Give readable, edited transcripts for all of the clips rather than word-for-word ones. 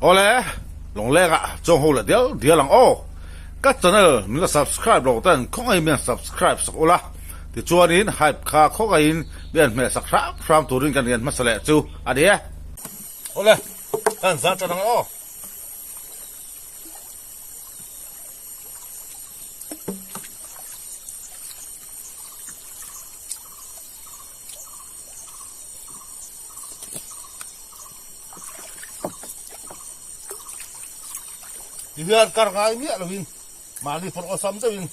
ole long le ga chong ho la dia lang o ka channel mi ga subscribe lo tan khong ai mi subscribe sak ola ti chuanin hype kha kho ga in bian me sak ram turin kan yan masale chu adia ole kan za ta lang o biar karena ini alwin mali for osam tu win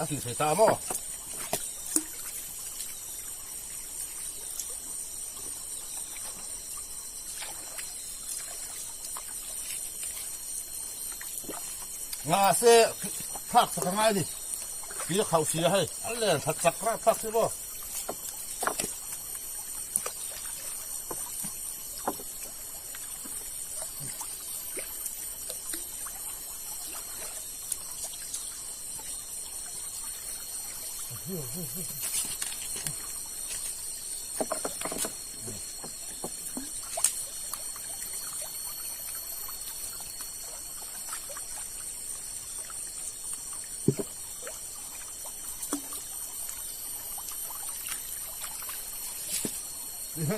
asli saya mo ngase phak sekangai ni dia kau sia hai alle phak sakra phak sibo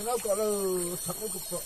Nó có là thật có cục sọ.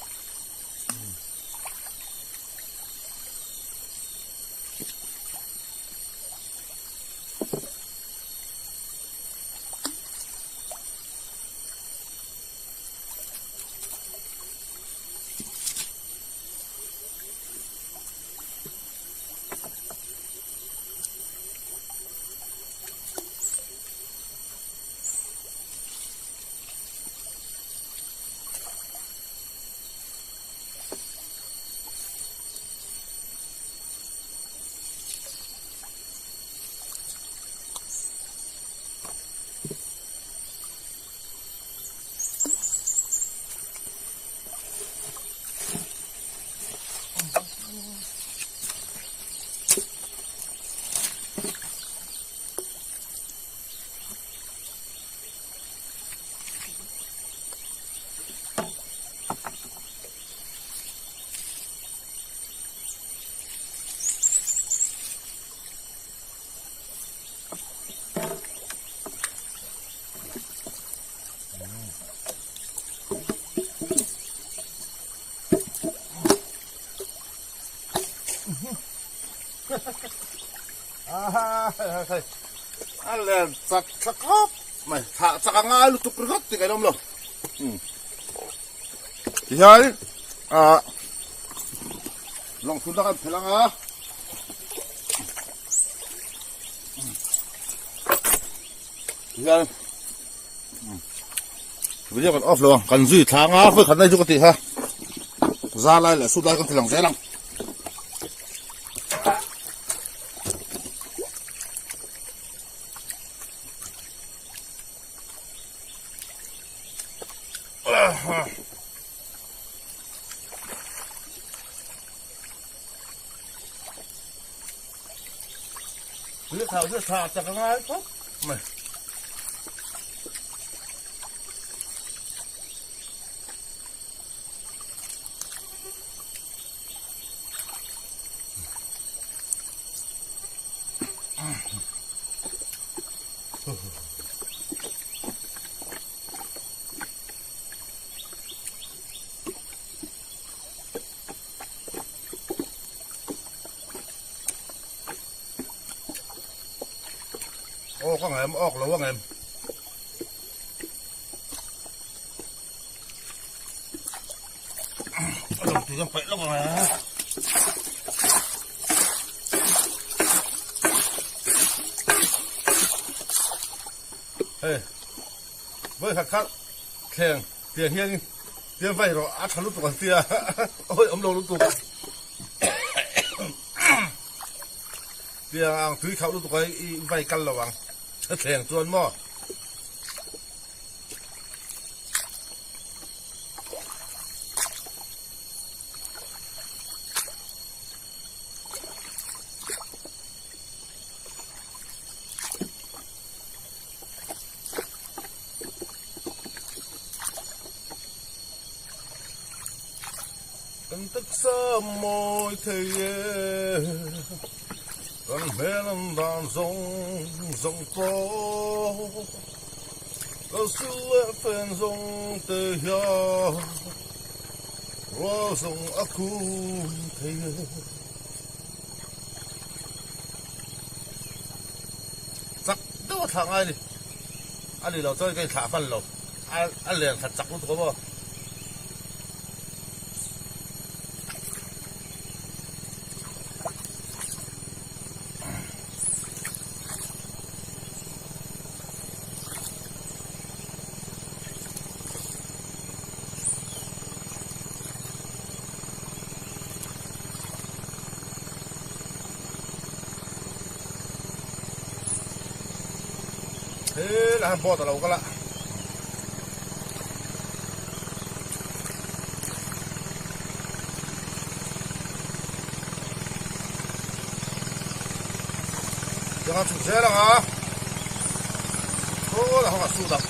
Alle sak sakop mai sak ngai lu tu pergot ti kai dom lo Ihal long sudah kan pelang Ihal bây giờ còn off luôn cần duy tháng với khán này chú có thể ha ra lại là suốt đây con thể lòng dễ lắm Lihat thảo chắc ngay tốt mày Ô con em ốc là con em đồng thì phải lắm mà với khác kèn tiền hiên tiền vay rồi ắt thằng lúc còn tiền ôi ấm đầu lúc tụt tiền ăn túi khẩu lúc tụt cái vay căn là bằng kèn tuôn mò Cần tức sơ môi thề cần mê lần đàn rong phố có sự lệ phên rong tê hiao rong aku thề chắc đâu thằng ai đi anh đi lâu tới cái thả phân lâu anh liền thật chắc luôn có bao thế là bò tàu cái lạ jangan susah lah ah oh lah nggak sudah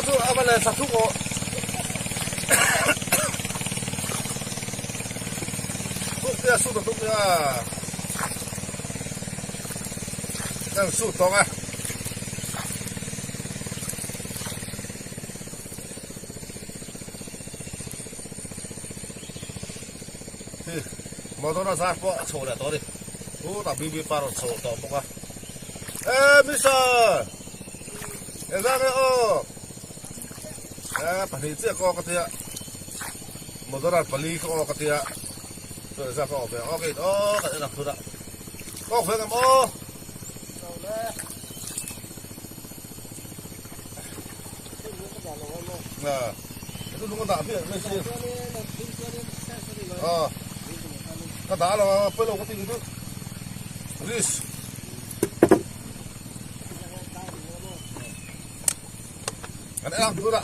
tu apa lah satu kok tu ya sudah tu ya yang sudah ah motor na sa po so la to di ta bibi paro so to po ka mister ezame o panitsi ko katia motor pali ko katia to sa ko be okay oh ka na pura ko fe ka mo nah itu nunggu tak biar mesin oh kata lo apa lo kuting itu ris ada lang pura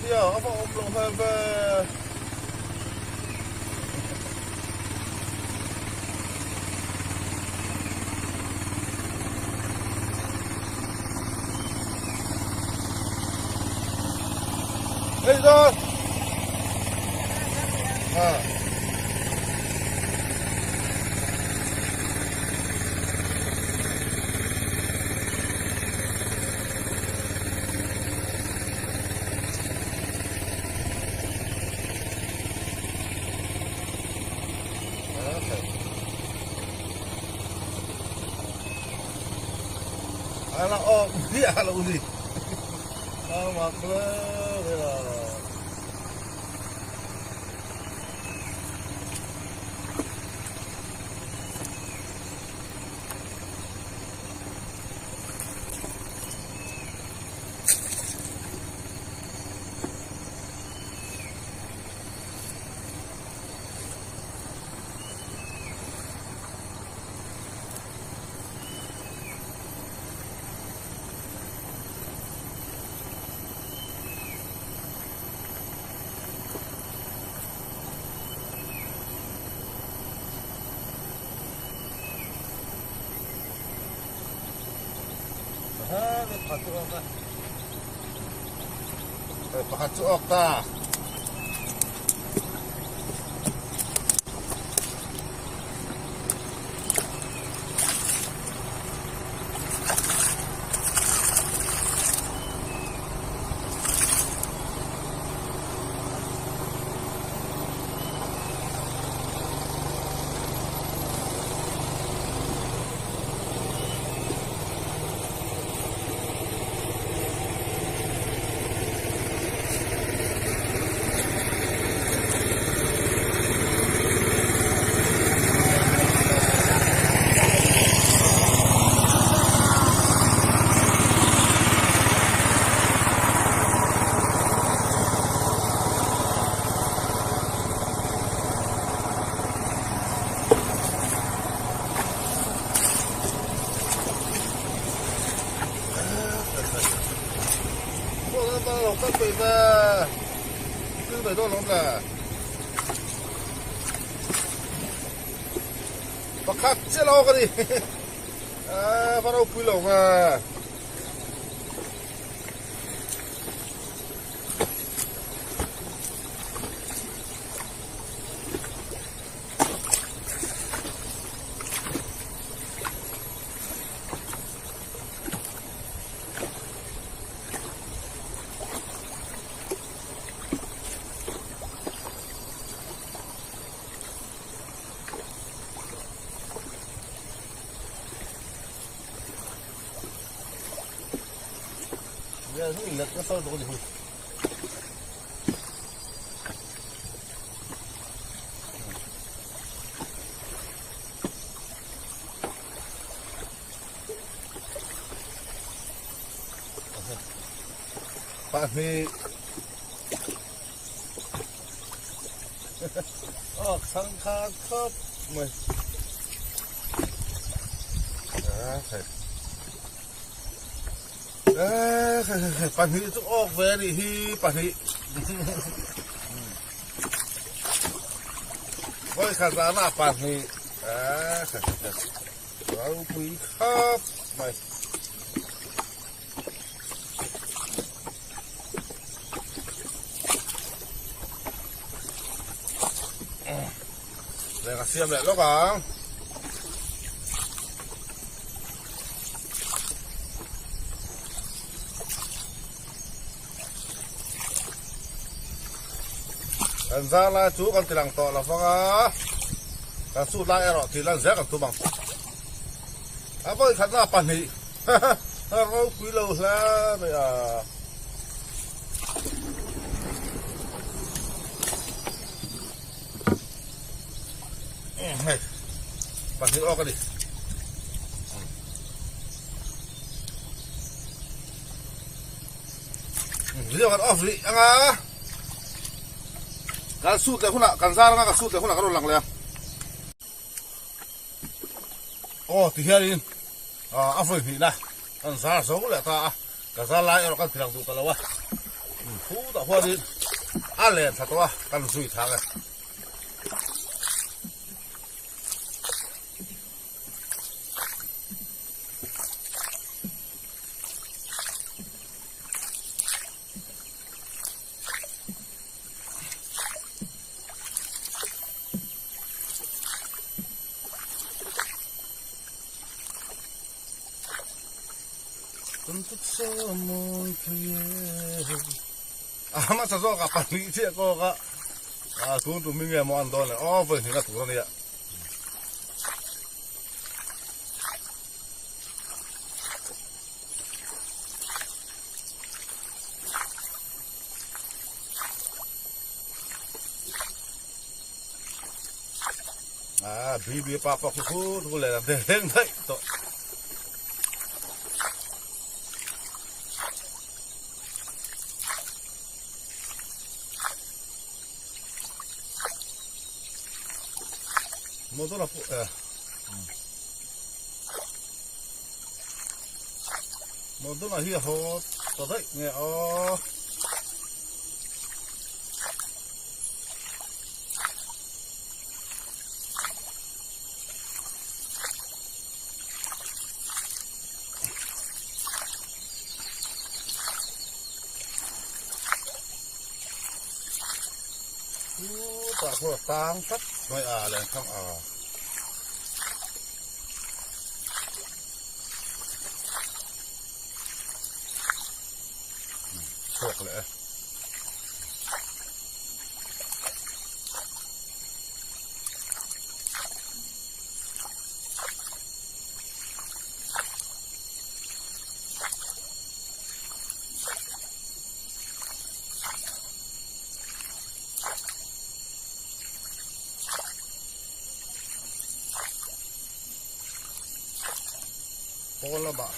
ya apa om belum have hey dog ala oh dia ala uli oh makle ya Pahatsuok ta. Các vị cứ phải đốt lắm là và khác sẽ lo cái đi bắt đầu quý lồng à giờ nó lật nó sôi đồ gì bạn thì sang khá khớp mày thầy bạn thì chút ốc về thì bạn thì với khả năng là bạn thì vào quý khớp mày đây là xem lại lúc à anh ra là chú con thì làm to là phong á cái số lại rồi thì là rẻ còn tu bằng với khả năng bạn thì nó quý lâu là bây giờ này bạn thì cái đi video kan off đi anga kan sút lại khuôn nào kan ra nó kan sút lại khuôn nào cái đồ lằng lẹ thì here đi off đi này kan ra số lại ta kan ra lại nó kan tilang tu kalau phú ta hoa đi lên thật quá kan suy thang này untuk semua kaya masa so kapan ni sih kok kak tuh tuh minggu mau anton boleh nggak turun ya bibi papa kuku tuh boleh nanti deh tuh motor apa motor là hier hot tadi nghe ta ko tang tat mai len khang thuộc lại có là bạn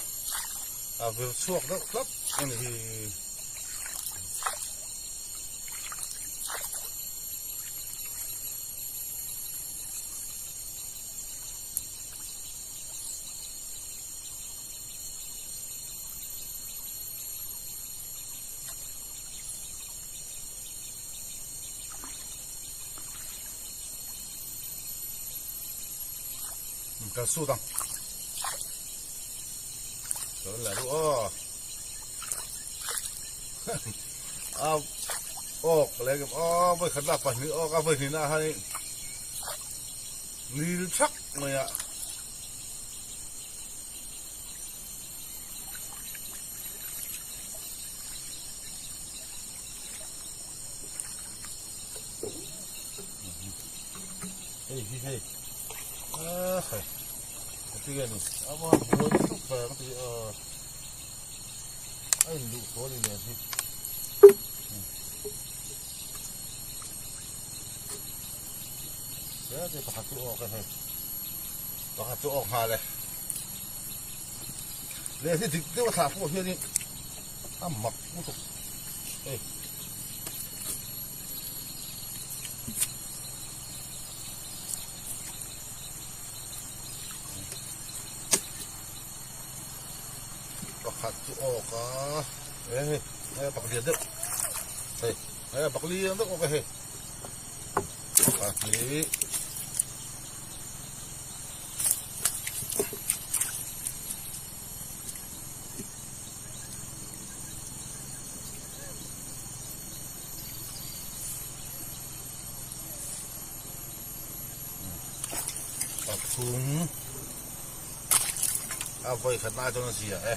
việc suộc đó lắm nên thì cái su tăng đó là đúng cái này với khán giả phải nữa cái với thì là hay đi chắc mày ạ hey cái này ama buat super mesti ai lu boleh ni ya dia pakai tu ok hai pakai tu ok ha le le si tu tu sa fu here ni amak tu pakai tu ok pakai dia tu pakai dia tu ok hai pakai thùng vậy khát na cho nó gì à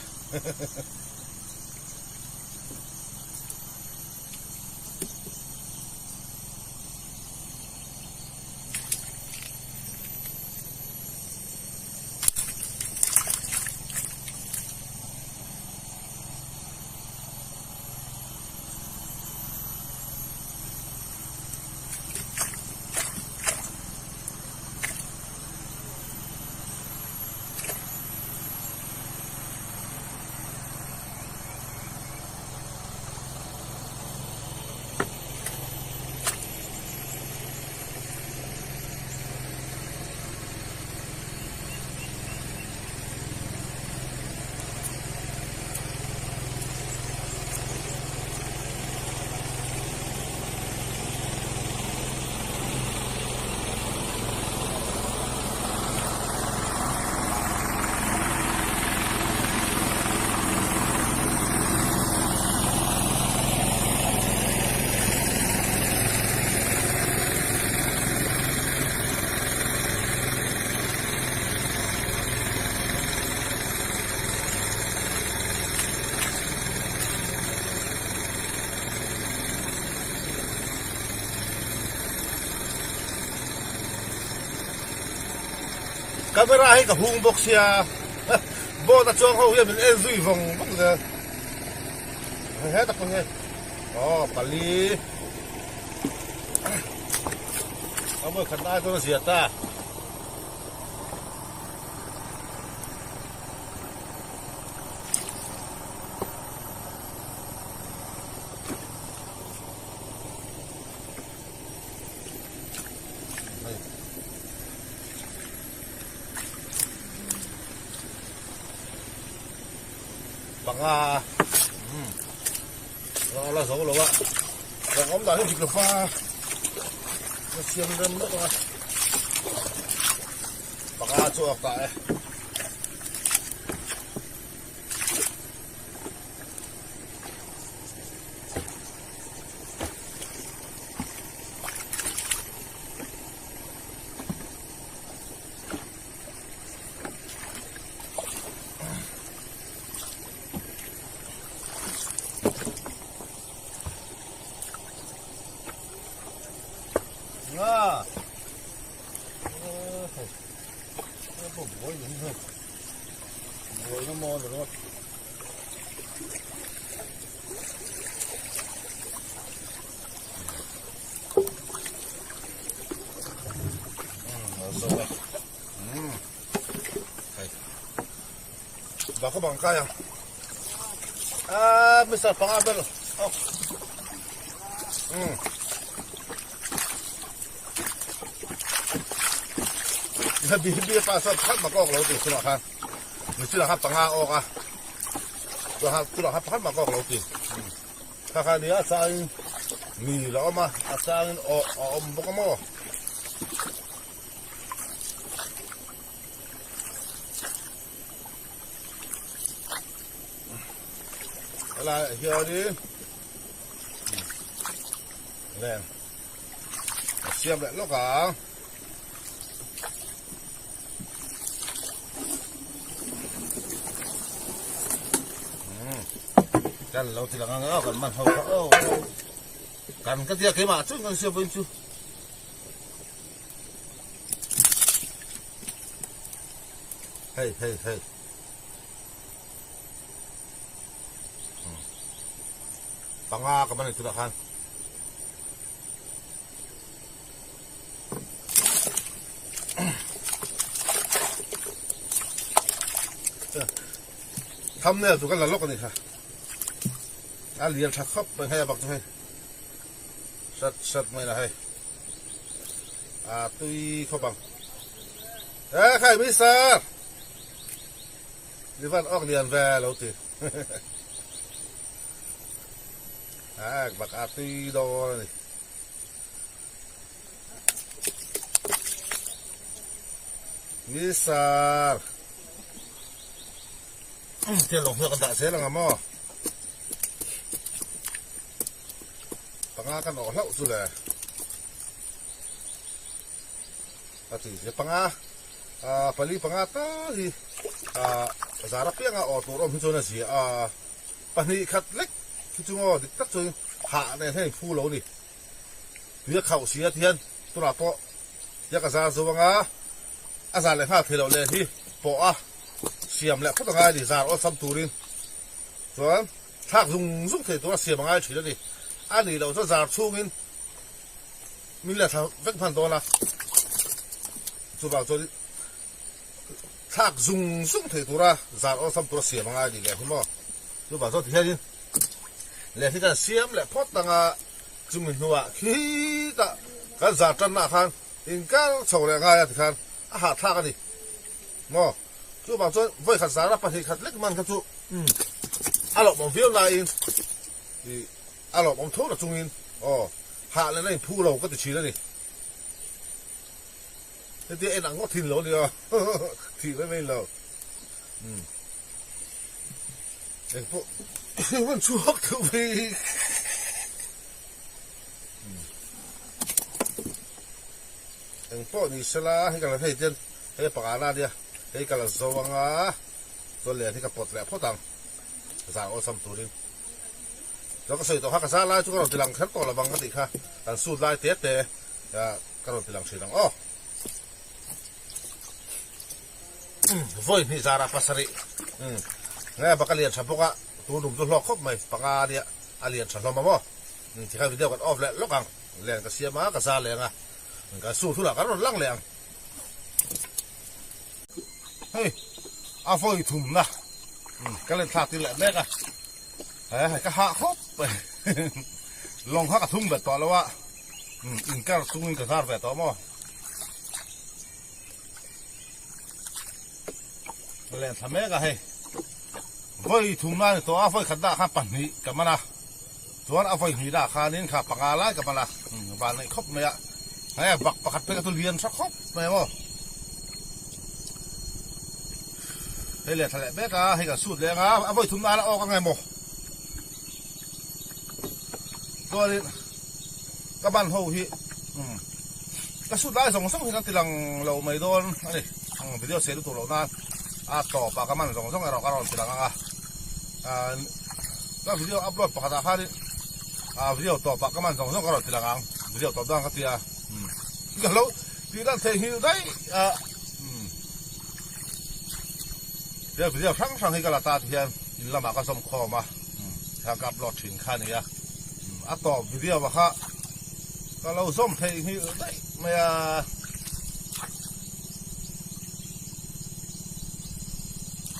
camera hay cả hung box ya bo ta chong ho ya min en zui vong bok da he ta ko he pali amo khana to sia ta bằng là số rồi ạ còn ống đợi thịt pha nó xiêm lên nước rồi bằng cho tại ngồi nó mò rồi đó. Baka bang kaya. Mr. Pangabel. Oh. Bibi pa sa khat makok lo ti suma khan. Ni sila khat panga o ka. Tu ha khat makok lo ti. Kha ni a sa ni lo ma a sa o baka mo. Là giờ đi lên xem lại nó cả cần lâu thì là ngang cần mặt hậu cần cái gì cái mà chút ngang xem bên chú hey Panga kaman itu dah kan. Thumbnail tu kan là lóc này ha. Liền thắc khóc bên hay bạc thôi. Sat mấy là hay. Tuy không bằng. Khai Mr. Đi văn óc liền về lâu tiền. Bạc tuy đo này. Mr. Tiền lồng cái đại sẽ là ngắm mò. Panga kan ở lậu rồi này. Thì panga pali panga ta thì giá rap yang ở tổ rom cho nó gì pani khát lek khi chúng nó tắt rồi hạ này thấy phu lấu đi. Việc khẩu xía thiên tôi là po. Giờ cái giá số panga giá lại phát thì đầu lên thì po xiêm lại không được ai thì giá ở xăm turin. Rồi thác dùng thì tôi là xiêm ai chỉ đó đi. Anh đi đâu cho giá xuống in. Mình là thằng vết phản đồ là. Tôi bảo cho đi. Thác dùng thì tôi ra giá ở xăm tôi là xiêm ai đi lẹ không mà. Tôi bảo cho thì hết đi. Lẹ thì cái xiêm lại phốt tăng chúng mình nuôi khi ta cái giá chân nào khan. In cái sầu lại ngay thì khan. Hạ thác cái đi. Mà tôi bảo cho với khát giá là phải thì khát lết man khát chú. Lộc bằng phiếu lại in. Thì lộc bằng thốt là trung in. Hạ lên này phu lầu có thể chỉ đó đi. Thế thì anh đang có thịt lỗ đi à. Thịt với bên lầu. Anh bộ vẫn chuốc thử vì. Anh bộ thì sẽ là hay là thấy chân. Hay bạc á đi à. Hay là dầu vàng á. Rồi liền thì cái bột lẹ phốt tăng. Giá ở xăm tù đi. Rồi cái sợi tàu hắc giá lại chúng ta làm khát to là bằng cái gì khác. Còn sụt lại tiết để cái rồi làm sợi tăng. Voi ni giá ra pasari. Nghe bác liền sắm bốc á. Tôi đúng tôi lo khóc mày bác đi á. Liền sắm lo mà mò. Thì cái video còn off lại lúc càng liền cái xe má cái giá liền à. Cái sụt thu là cái nó lăng liền. Hey, voi thùng na. Cái lên thạc thì lại nét à. Cái hạ khóc. Lòng hạ cả thùng bẹt tỏ lâu ạ. Cái thùng cái giá bẹt tỏ mò. Lên thầm mấy cái hay. Voi thùng na thì tỏ voi khát đã khát bản hị cảm ơn à. Tuan voi hị đã khát nên khát bằng lại cảm ơn à. Và này khóc mày ạ. Bạc khát cái tôi liền sắc khóc mày mò. Hay là thằng bé cả hay cả sụt lên á, voi thùng na là cái ngày mò. Tôi các bạn hầu hi, cái sụt lại dòng sông thì nó thì lằng lầu mấy đôi, này, video sẽ được tụ lầu na, tỏ và các bạn dòng sông này rồi các bạn thì lằng các video upload và cả hai đi, video tỏ và các bạn dòng sông các bạn thì lằng video tỏ đang cái gì cái lâu thì đang thể hiện đấy, video sang hi kala ta hian in lama ka som khoma thang ka upload thin kha ni a to video wa kha ka lo som thei hi dai maya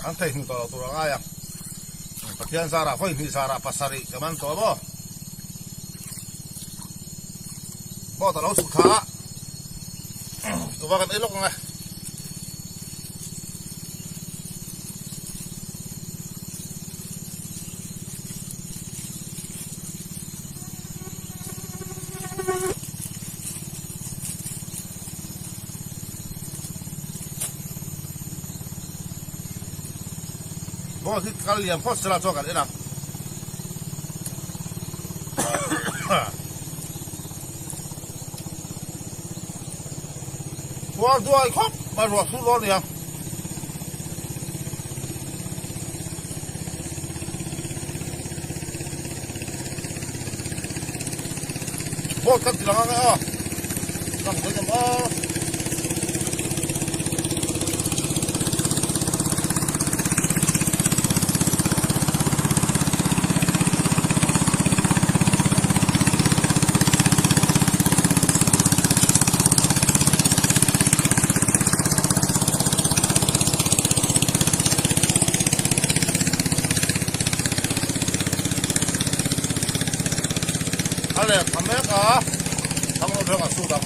an thei ni to ra ya pathian sara phoi ni sara pasari kaman to bo ta lo su tha to ba kan ilok nga bo ki kalian pos sela cho kan ina qua đuôi khóc mà ruột xuống lo liền bố cắt thì là ngay làm cái gì mà ale kame ka thang lo ka su da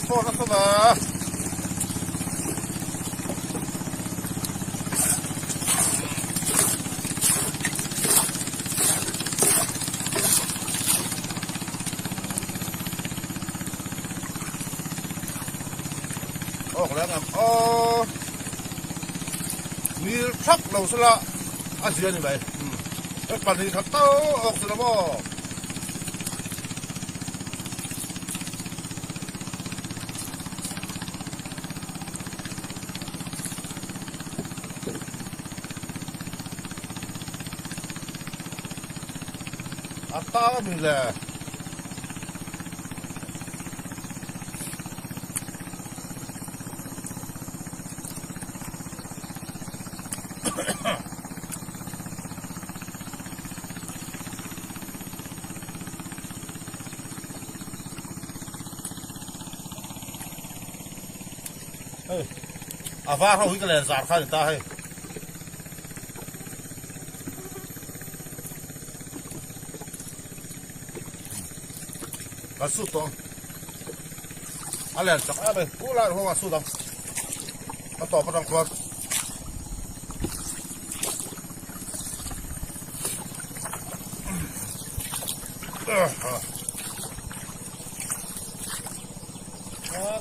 po na to da lên như sắp đầu xưa là ăn gì như vậy cái phần thì thật tao ốc rồi đó bò tao mình là à va không cái này giảm khai người ta hay cái sút to anh lên chắc anh cố lại không mà sút đâu cái to bắt đầu quật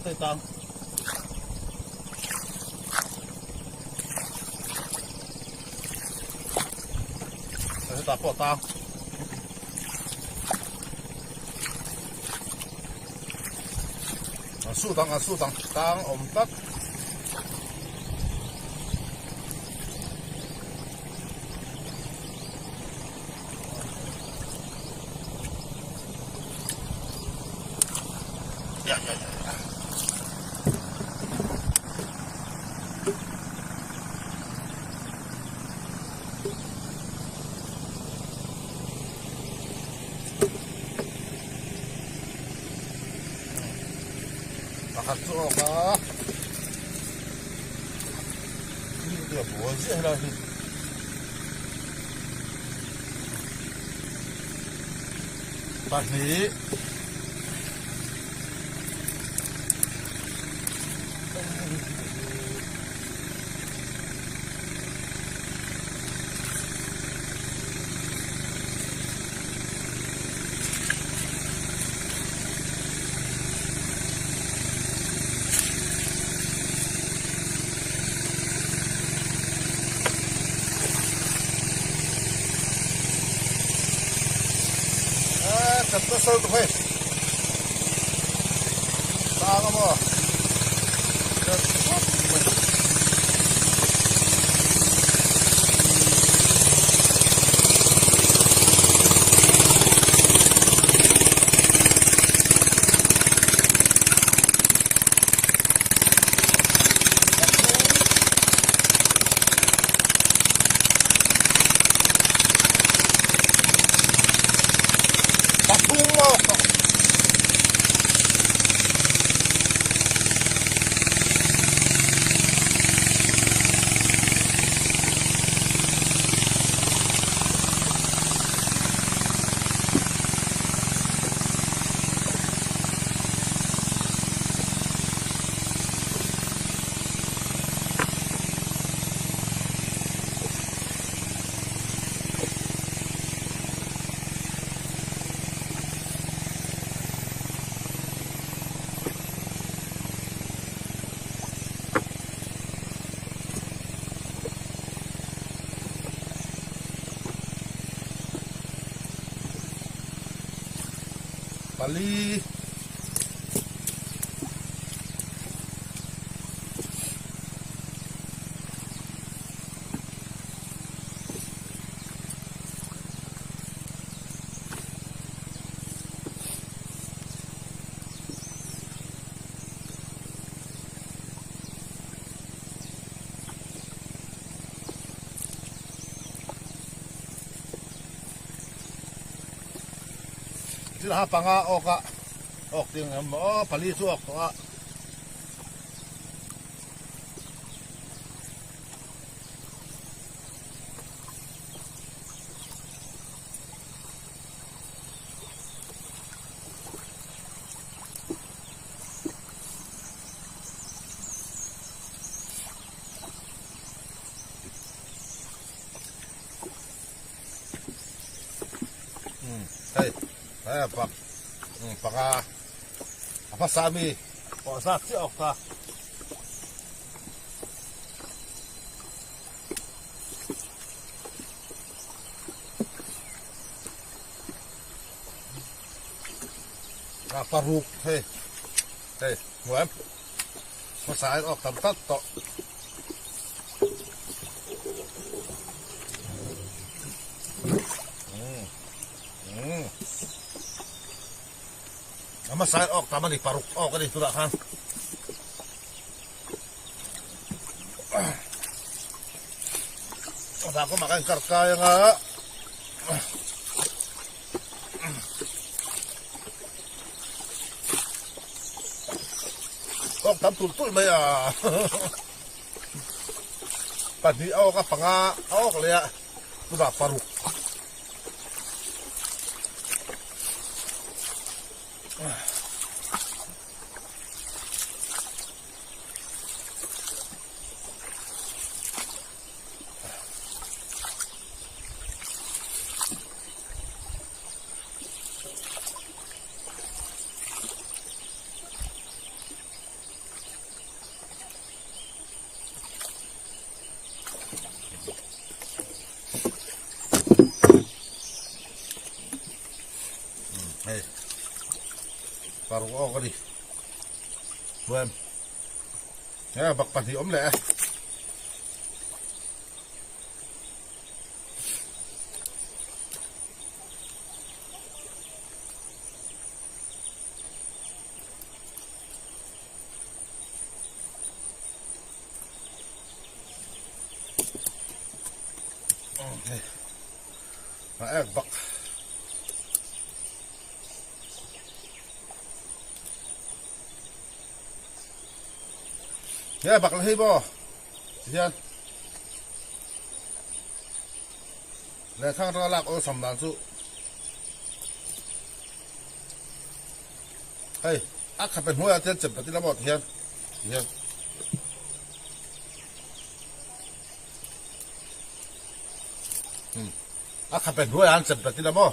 tay tăng ta bỏ tao su tăng tăng ổn tất hạt rau cá như được búa dễ đây bạn lý chặt nó sâu thôi ta không mà pali sila panga oka ok ting mo pali su ok to hey pak paka apa sami o sa si ok ta paruk hey muam masai ok tam tat to masai ok tama ni paruk ok ni sudah kan aku makan karka yang ok tam tul ba ya padi ok panga ok le ya sudah paruk paruk ok đi buem ya bak padi om le bak ya bak lahi bo sian le thang ra lak o sam dan su hey ak kha pen hoya ten chep ti la bo sian sian ak kha pen hoya an chep ti la bo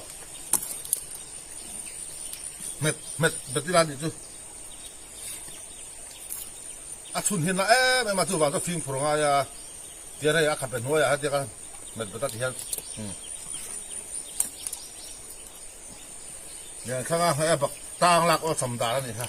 met ti la ni tu chun hin la em ma tu wa to film pronga ya dia ra ya kha pen hoya dia kan met bata ti han ya khanga ha bak tang lak o sam da ni ha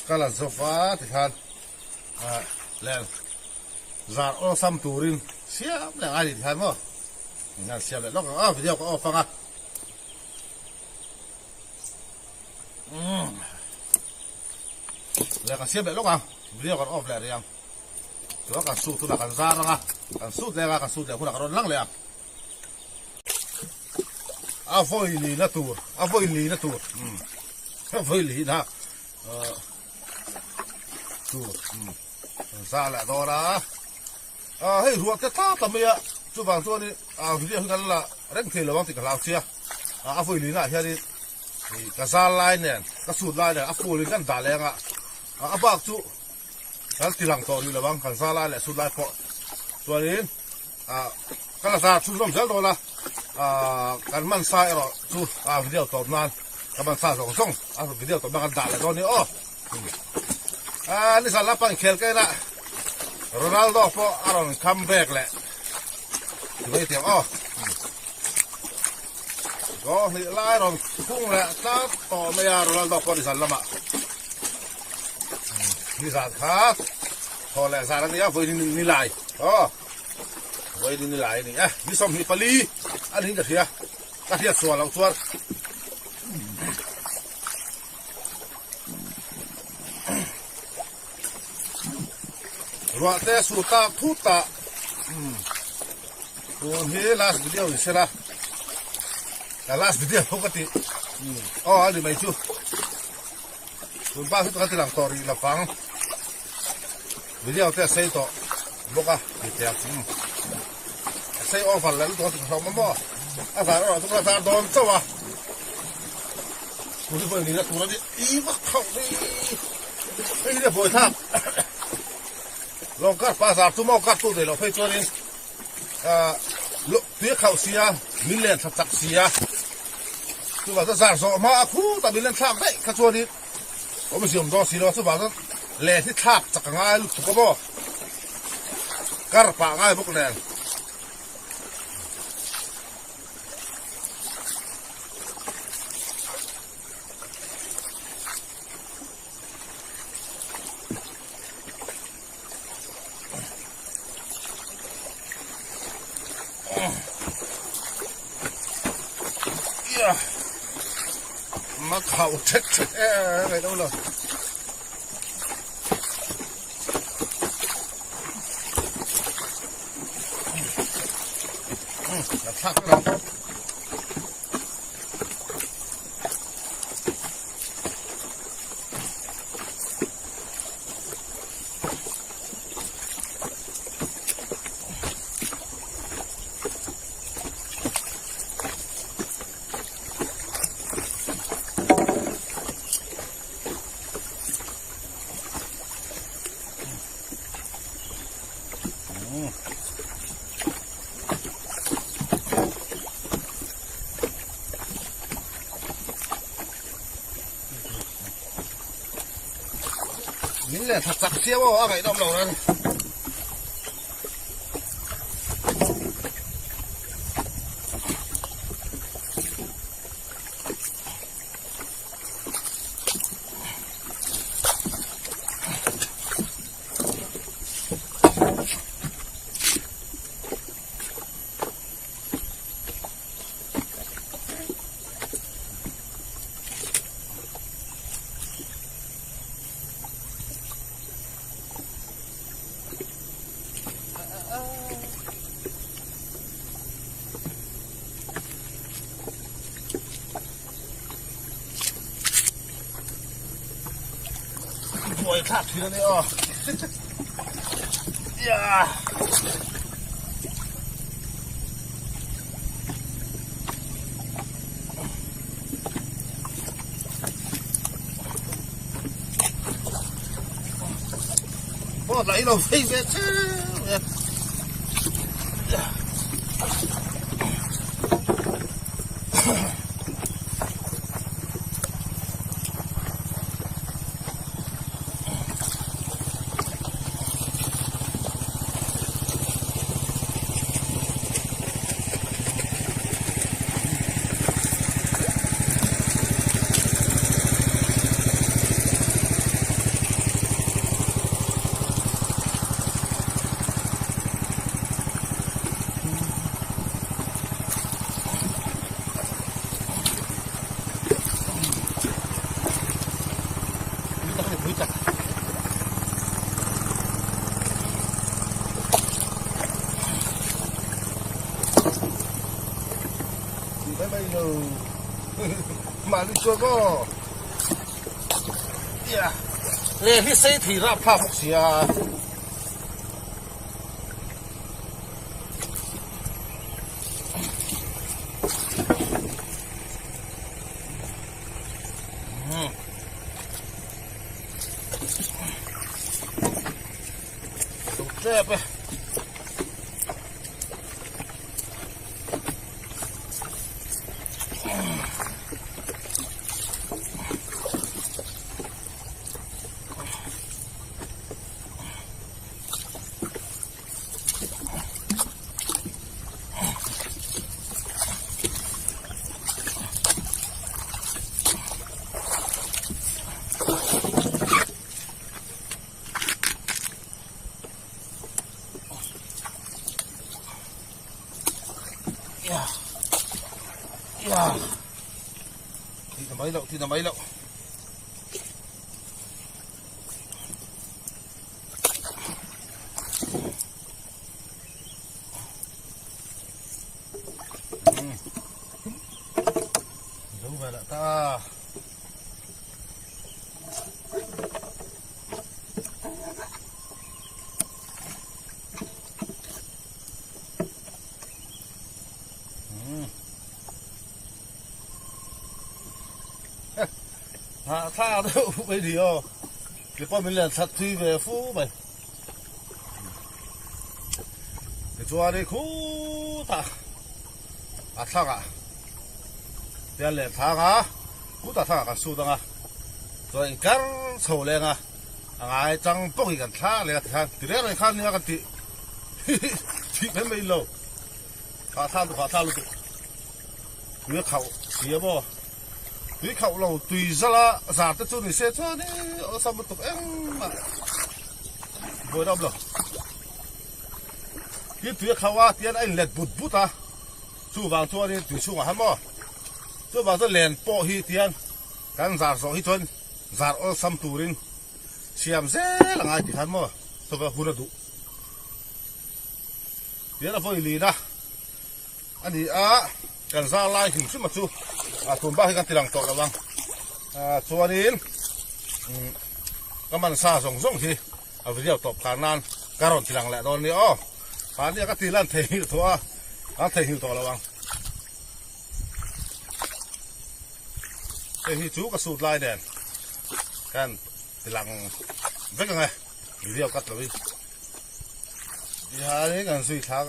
kala zofa thì han len zar o sam turin siam le ai thì han mo ngan siam le lo video ko off nga le ka siam le lo ka video ko off le riang lo ka su tu la kan zar nga kan su le ka su le ku la ka ron lang le a voi li na tur a voi li na tur a voi li na tur ra lại đó đã hay ruột cái ta tầm bây giờ chú vàng chú đi video gần là đánh thì là vắng thì cả lao chia vui lý lại đi cả ra lại nè cả sụt lại nè phụ lý gần đá lên bác chú cái thì lằng to đi là vắng cả ra lại lại sụt lại phọ chú đi cái là ra chú làm sao đó là cái man sai rồi chú video to nan cái man sai rồi xong video to bằng đá lại đó nữaนี่สารละปังเขลกันนะโรนัลโดพออารอนคัมแบ็กแหละดูให้เถียงก็นี่ไล่รอนพุ่งแหละถ้าต่อไม่ยาโรนัลโดพอนี่สารละมานี่สารครับพอแล้วสารนี่ไว้นี่ไล่ไว้นี่ไล่นี่นี่สมนี่ปลีอันนี้จะเสียส่วนเราส่วนว่าแต่สุดตาทุตาตัวเฮลาสวิดีโอนี่ใช่ไหมแต่ลาสวิดีโอปกติอันนี้ไม่ชูคุณป้าที่ตัวที่หลังตอรีละฟังวิดีโอแต่ใส่ต่อบอกอ่ะดีเดียวใส่ออฟฟันแล้วตัวที่เขามาบ่อาสาเราต้องอาสาโดนเจ้าวะคุณที่เปิดนี่นะตัวนี้วักเขาดิไอ้เนี่ยบ่อยทับลองกัดภาษาทุ่มเอากัดตัวเดียวเราไปตัวนี้เพื่อเขาเสียมิเลนสักเสียตัวว่าจะสารสมาคู่แต่มิเลนทักได้ข้าตัวนี้ผมไม่เชื่อมต่อสีเราตัวว่าจะแหล่ที่ทักจากง่ายลูกถูกก็บ่กัดปากง่ายพวกนั้นมาเข่าเช็ดอะไรđâu rồi là thắc rồi những là thật sặc xiêu ở cái đông đầu này Ôi thắt thì nó đấy yeah. Bỏ lấy đâu phi về chứ mà đi chơi có yeah lên đi xây thì ra phá một xí à đẹp ấy yeah thì là mấy lậu giống vậy là ta tha đâu bây giờ cái con mình là thật thi về phú vậy cái chùa đây khu ta tha cả tiền lệ tha cả khu ta tha cả số đó rồi cắn sầu lên ai chẳng bốc cái tha lên tha cái này khăn như cái thì mấy mấy lâu tha luôn cái khẩu xía bò tuy khẩu lầu tùy ra là giả tất chỗ này xe cho đi ở sau một tục em mà vừa đâm rồi cái tuy khẩu tiền anh lẹt bút bút chú vàng cho đi tùy chú mà hâm mò chú vàng cho lẹn bỏ hi tiền cái giả rõ hi chân giả ở sam tù rin xem dễ là ngay thì hâm mò tôi vào hùn đủ tiền là phơi lì đó anh điกันซาไล่ถึงชุดมาชูตุนบ้าให้กันตีหลังตกระวังตัวนี้ก็มันซาส่งทีเอาไปเที่ยวตบขานานการอนตีหลังแหละตอนนี้ขานนี้ก็ตีลั่นเทหิวตัวเทหิวตัวระวังเทหิวชูก็สูดลายแดนกันตีหลังเวกยังไงวิดีโอกัดเลยอย่างนี้กันสุดท้าย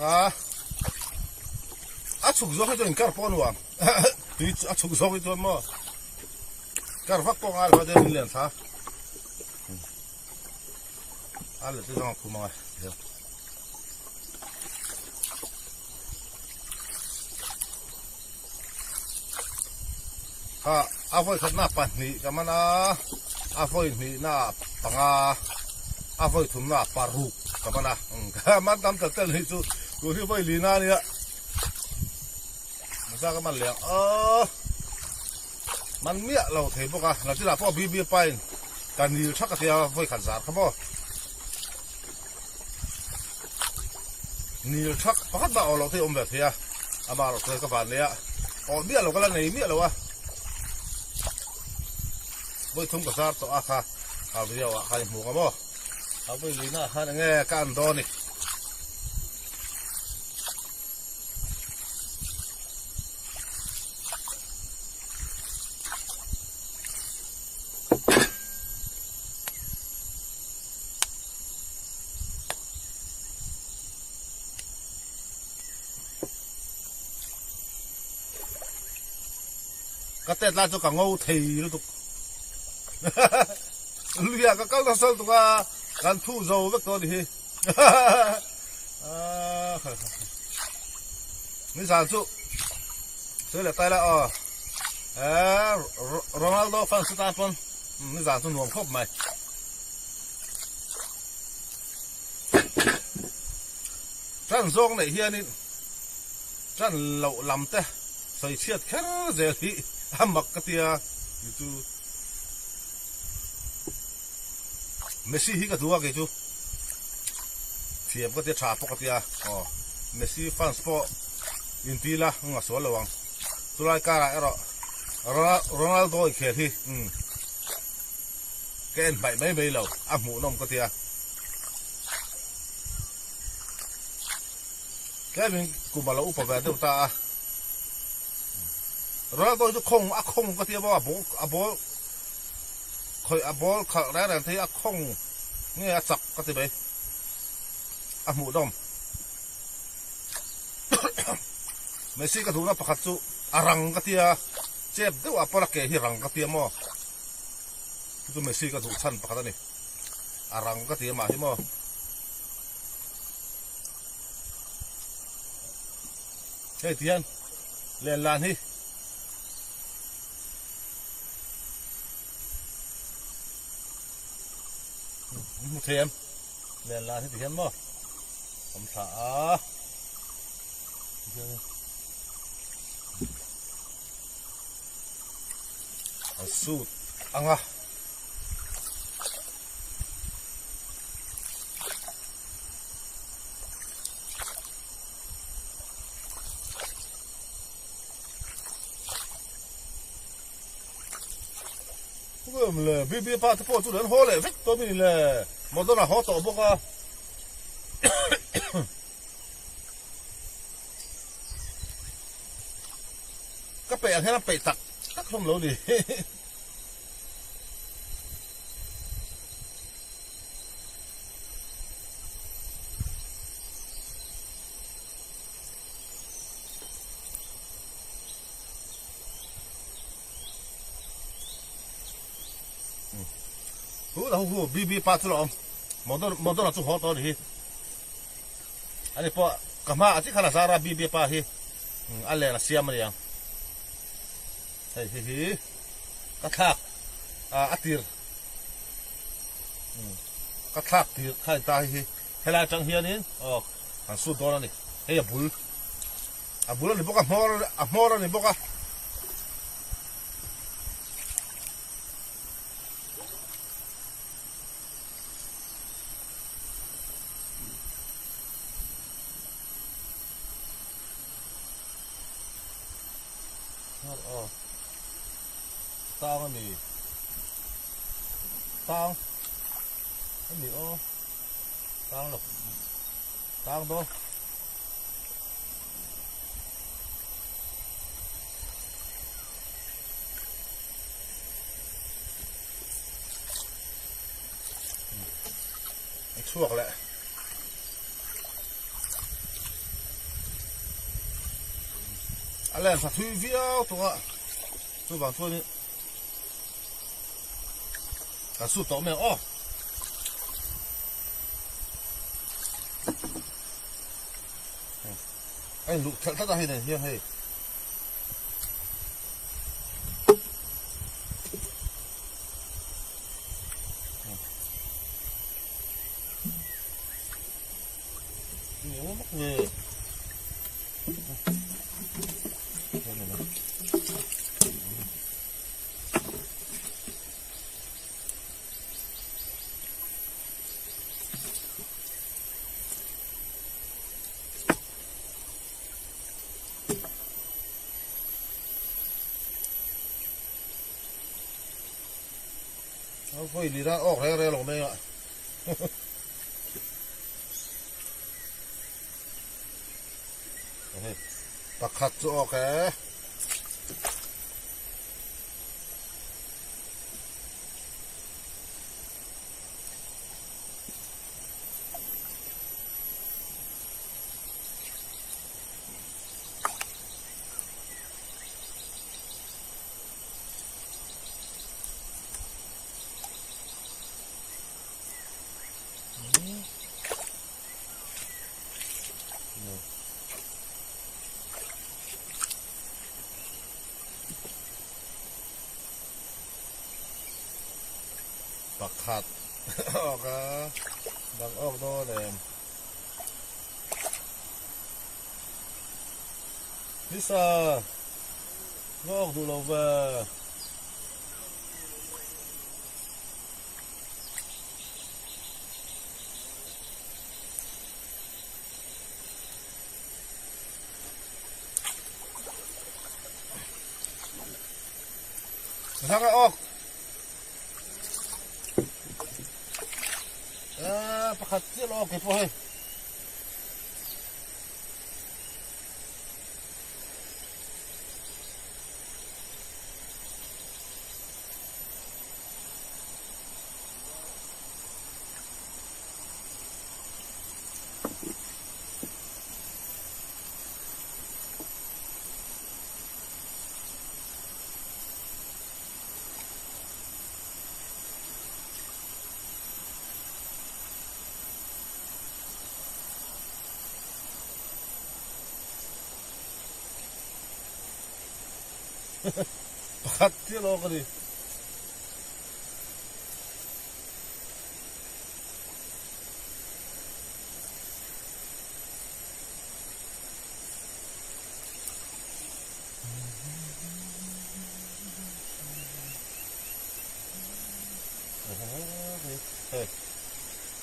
chụp gió cái chuyện cắt pon vào, thì chụp gió cái chuyện mà cắt phát pon ai vào đây liền sao? Ai là cái dòng của mày? Voi thật nạp bản nhị, cái mà na, voi nhị na bằng voi thùng na paru, cái mà na, cái mà tạm thật tên chú, tôi đi voi lina đi ạ. Ra cái mặt liềnมันเมียเราเทพวกเราที่เราพ่อบีไปการดีชักกระเทียมไฟขันสาดครับพ่อนี่ชักพักบ่าวเราที่อมแบบเทียอามาเราเคยกับฝันเลยเมียเราก็แล้วไหนเมียเราไฟทุ่งกระสาดต่ออาคาเอาไปเดียวใครหมูกับพ่อเอาไปลีน่าฮันแง่การดอนนี่cái tết là cho cả ngô thì nó tục lùi cái câu ta sơn tục gan thu dầu với tôi đi mấy sản xuất thế là tay là Ronaldo fan star pon mấy sản xuất nuông khóc mày chân rong này hiền đi chân lậu lầm thế xây chiết khét dễ thị mặc cái tia itu Messi hi cái tua cái chú thiệp cái tia chả cái tia Messi fan sport inti la ngã số lawang tu lai cả lại rồi Ronaldo khe thi ken bai mai lo a mu nom ka tia cái mình cùng bà lão về đâu ta rồi tôi就空个地方bố khơi bố khờ ra là thấy không nghe sặc cái gì vậy mũ đông Messi cái thú nó bắt chú răng cái tia chép đâu apa cái hi răng cái tia mà itu Messi cái thú chân bắt này răng cái tia mà hi mà hey Tian lên lan hi một thêm lên lan hi Tian mà không thả sút ăn à là bi ba thứ bốn chú đến hô lệ vết tôi mình là một đôi là hô tổ bốc à các bè hay là bè tặc tắc không lâu đi 후 비비 빠트로 모두 나좀 호도리 아니 뭐 가마 아직 하나 사라 비비 빠히 알레나 시아마리야 헤헤헤 까탁 아tir 까탁 tir khai tahi hela chang hianin an su donani heya bul bulani boka morani boka tao này tao cái gì ô tao lục tao đâu chuộc lại anh lên phải thui video tụi tôi bảo thôi đi cả sụt tổ mèo anh lục thật ra hay này hiên hay nhiều mất nghề phơi đi ra re lỏng đây ạ bạc hạt chỗ cái bạc hạt bằng đó để Lisa nó đủ lâu về Saka ok. Pakhatil ok po he. Pakhatil ok ni.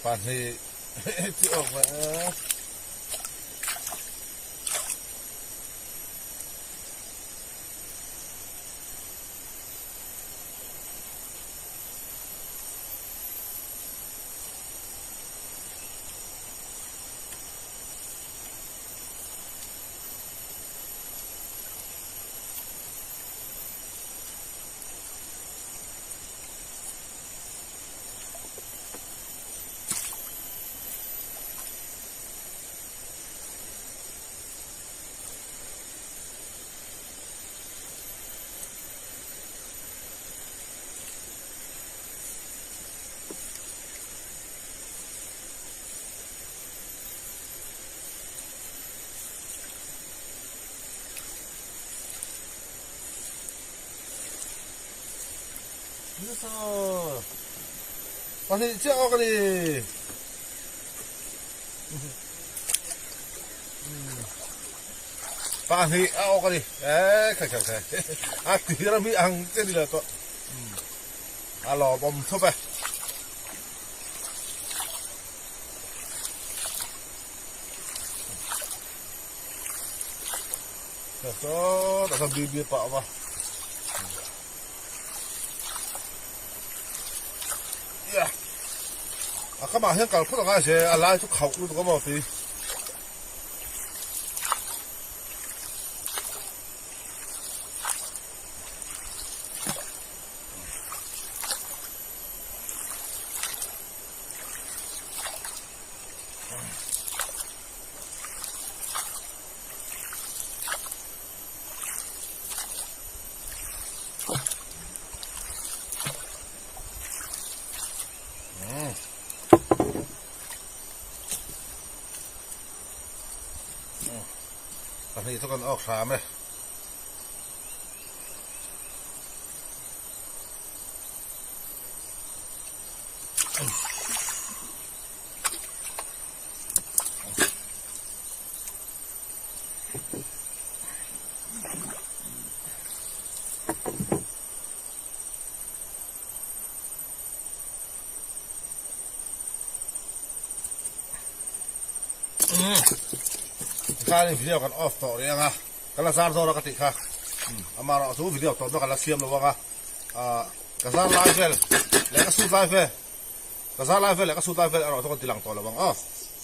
Pani ti ok ma. Isso. Pani ti ok ni. Pani ok ni. Kai. Tira mi ang tedi la to. Alo bom thop à. Đó, đã bia pa ba. Yeah. Các bạn hiện cả phút là sẽ lại chút khẩu luôn có một tí. Ini itu kan ok sama. Kali video kan off to ria nga kala sar do ka tikha amara su video to do kala siam lo nga kasar live le ka su live kasar live le ka su live aro to tilang to lo bang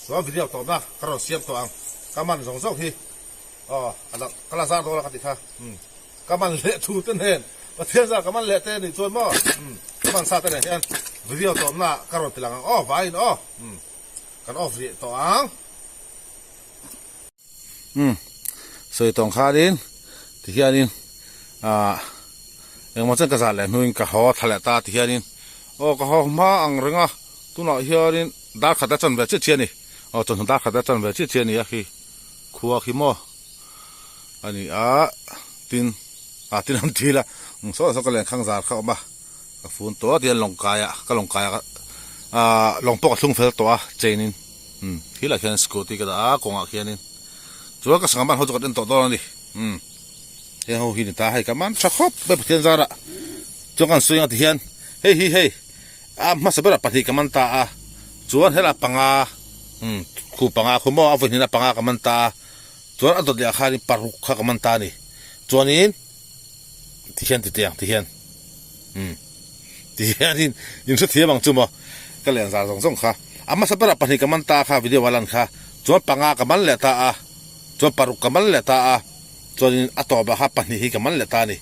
so video to na karo siam to ang kaman zong zong hi ala kala sar do ka tikha kaman le tu ten hen pathian sa kaman le te ni chon mo kaman sa te ne hen video to na karo tilang vai no kan off to ang so itong karin tihianin yang macam kasale nuin kaho thalata tihianin kaho ma ang renga tuna hiarin dar khata chan ba chi chiani chon dar khata chan ba chi chiani ya khi khuwa khi mo ani tin am thila so ka len khang zar kha ba ka phun to dian longkaya longpok thung fel to cheinin hila khian scooty ka da konga khianin chúa các sản phẩm hỗ trợ đến tổ to đi, thế hầu hiện ta hay các bạn chắc khóc bây giờ ra đó, chúa cần suy nghĩ thì hiện, hey, mà sao bây giờ bắt thì các bạn ta, chúa hết là bằng khu bằng khu mỏ, vậy là bằng các bạn ta, chúa ở đó thì khai đi paruk các bạn ta đi, chúa nín, thì hiện, ti in su thiamang chumo ka len za zong kha ama sapara pani kaman ta kha video walan kha chuan panga kaman le ta a chuan paruk kaman le ta a chuan atoba ha pani hi kaman le ta ni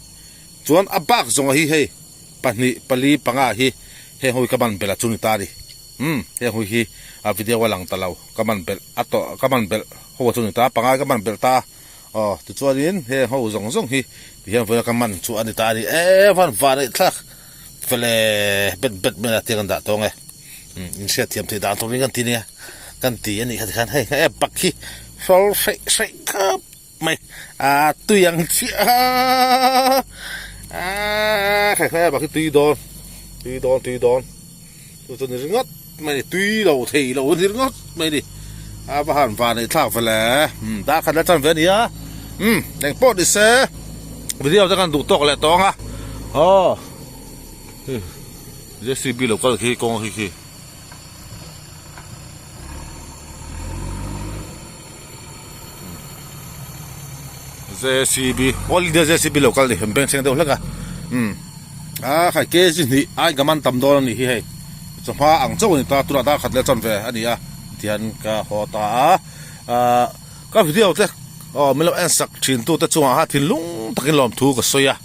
chuan abak zong hi hei pani pali panga hi he hoi kaman bela chuni ta ni he hoi hi a video walang talau kaman bel ato kaman bel ho chuni ta panga kaman bel ta ti chuan in he ho zong hi hian vola kaman chu ani ta ni van thak fele bet mena tiang da tong in sia thiam thei da tong kan ti ne kan ti ani khan hei bakhi sol sei kap mai tuyang chi khai bakhi tui don tu ni ringot mai tui lo thei lo ni ringot mai di ba han van thak fele da khan la chan ve ni deng po di se video ta kan du tok le tong JCB local khi con khi JCB all the JCB local ni hembeng seng deu laka khai ke ji ni ai gaman tam do ni hi hei chapa ang chaw ni ta tura da khat le chan ve ani tian ka hota ka video te melo an sak thin tu ta chuang ha thin lung takin lom thu ka soya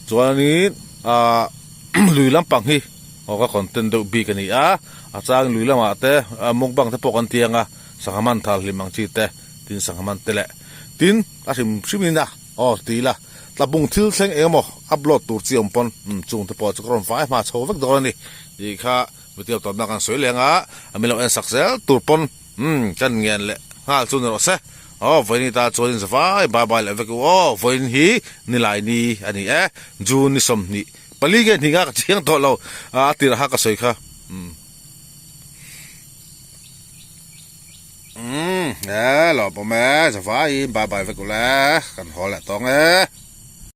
chuani lui lampang hi ka content do bi kani chang lui lama te mukbang te pokan tianga sangaman thal limang chi te tin sangaman tele tin asim simina tila tlabung thil thleng emo upload tur chi ompon chung te po chukron vai ma chhovek dor ni i kha video to na kan soi lenga amilo en saksel turpon kan ngen le ngal chun ro se voini ta choin vai ba le vek voin hi nilai ni ani jun ni som ni palige ni ga chiang to lo tir ha ka soi kha lo po me sa vai ba vek le kan ho la tong